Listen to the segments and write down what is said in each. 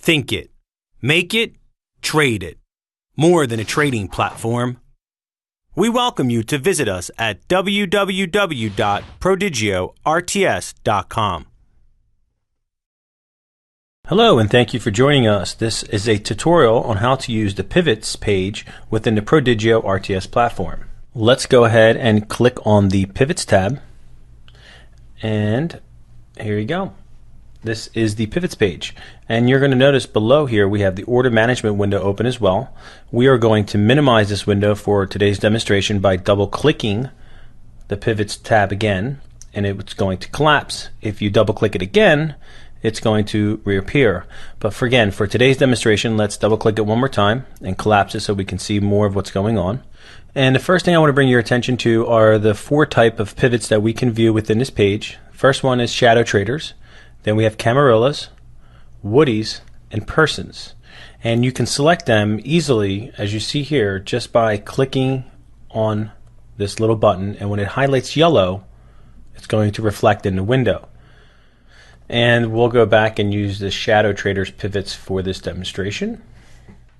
Think it. Make it. Trade it. More than a trading platform. We welcome you to visit us at www.prodigiorts.com. Hello, and thank you for joining us. This is a tutorial on how to use the pivots page within the Prodigio RTS platform. Let's go ahead and click on the pivots tab, and here you go. This is the pivots page, and you're going to notice below here we have the order management window open as well. We are going to minimize this window for today's demonstration by double clicking the pivots tab again, and it's going to collapse. If you double click it again, it's going to reappear. But for today's demonstration, let's double click it one more time and collapse it so we can see more of what's going on. And the first thing I want to bring your attention to are the four type of pivots that we can view within this page. First one is shadow traders. Then we have camarillas, woodies, and persons. And you can select them easily, as you see here, just by clicking on this little button, and when it highlights yellow, it's going to reflect in the window. And we'll go back and use the shadow traders pivots for this demonstration.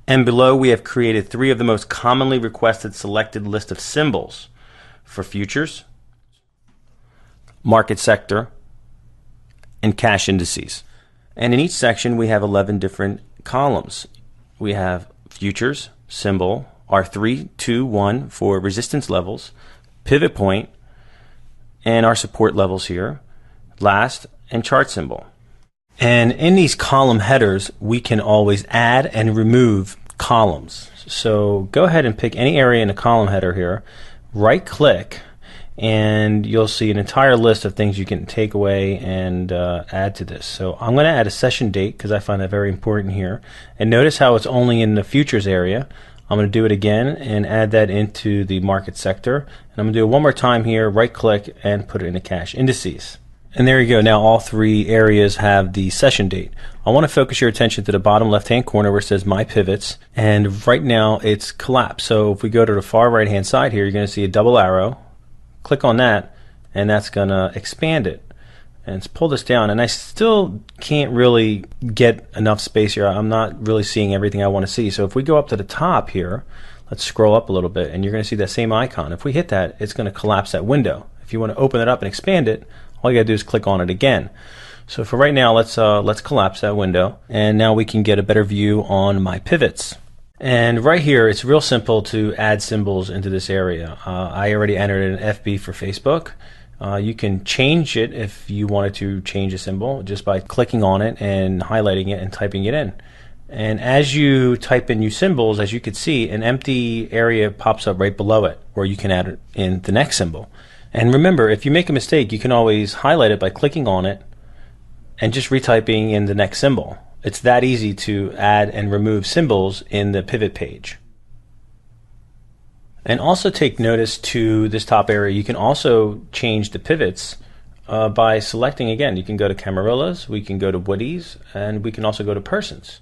And below we have created three of the most commonly requested selected list of symbols for futures, market sector, and cash indices. And in each section we have 11 different columns. We have futures, symbol, our 3, 2, 1 for resistance levels, pivot point, and our support levels here, last, and chart symbol. And in these column headers we can always add and remove columns. So go ahead and pick any area in the column header here, right click, and you'll see an entire list of things you can take away and add to this. So I'm going to add a session date because I find that very important here. And notice how it's only in the futures area. I'm going to do it again and add that into the market sector. And I'm going to do it one more time here, right click, and put it in the cash indices. And there you go. Now all three areas have the session date. I want to focus your attention to the bottom left hand corner where it says My Pivots, and right now it's collapsed. So if we go to the far right hand side here, you're going to see a double arrow. Click on that, and that's going to expand it. And let's pull this down, and I still can't really get enough space here. I'm not really seeing everything I want to see. So if we go up to the top here, let's scroll up a little bit, and you're going to see that same icon. If we hit that, it's going to collapse that window. If you want to open it up and expand it, all you got to do is click on it again. So for right now, let's collapse that window, and now we can get a better view on my pivots. And right here, it's real simple to add symbols into this area. I already entered an FB for Facebook. You can change it if you wanted to change a symbol just by clicking on it and highlighting it and typing it in. And as you type in new symbols, as you can see, an empty area pops up right below it where you can add in the next symbol. And remember, if you make a mistake, you can always highlight it by clicking on it and just retyping in the next symbol. It's that easy to add and remove symbols in the pivot page. And also take notice to this top area. You can also change the pivots by selecting again. You can go to camarillas, we can go to woodies, and we can also go to persons.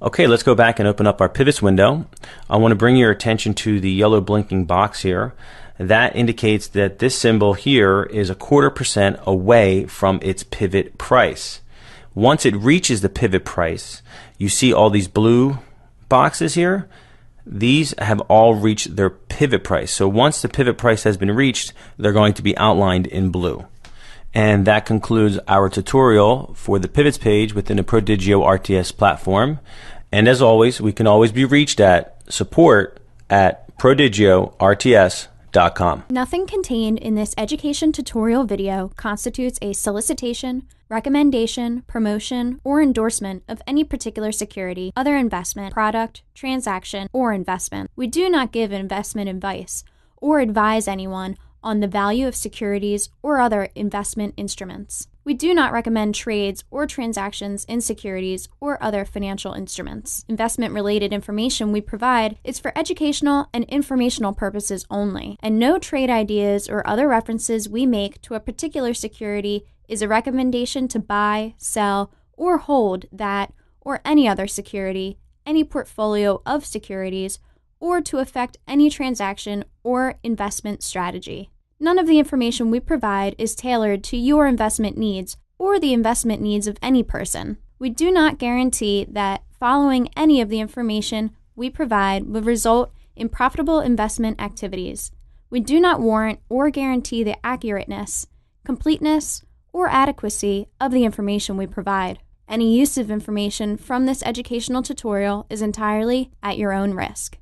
Okay, let's go back and open up our pivots window. I want to bring your attention to the yellow blinking box here. That indicates that this symbol here is 1/4% away from its pivot price. Once it reaches the pivot price, you see all these blue boxes here. These have all reached their pivot price. So once the pivot price has been reached, they're going to be outlined in blue. And that concludes our tutorial for the pivots page within the Prodigio RTS platform. And as always, we can always be reached at support@prodigiorts.com. Nothing contained in this education tutorial video constitutes a solicitation, recommendation, promotion, or endorsement of any particular security, other investment, product, transaction, or investment. We do not give investment advice or advise anyone on the value of securities or other investment instruments. We do not recommend trades or transactions in securities or other financial instruments. Investment-related information we provide is for educational and informational purposes only, and no trade ideas or other references we make to a particular security is a recommendation to buy, sell, or hold that or any other security, any portfolio of securities, or to affect any transaction or investment strategy. None of the information we provide is tailored to your investment needs or the investment needs of any person. We do not guarantee that following any of the information we provide will result in profitable investment activities. We do not warrant or guarantee the accurateness, completeness, or adequacy of the information we provide. Any use of information from this educational tutorial is entirely at your own risk.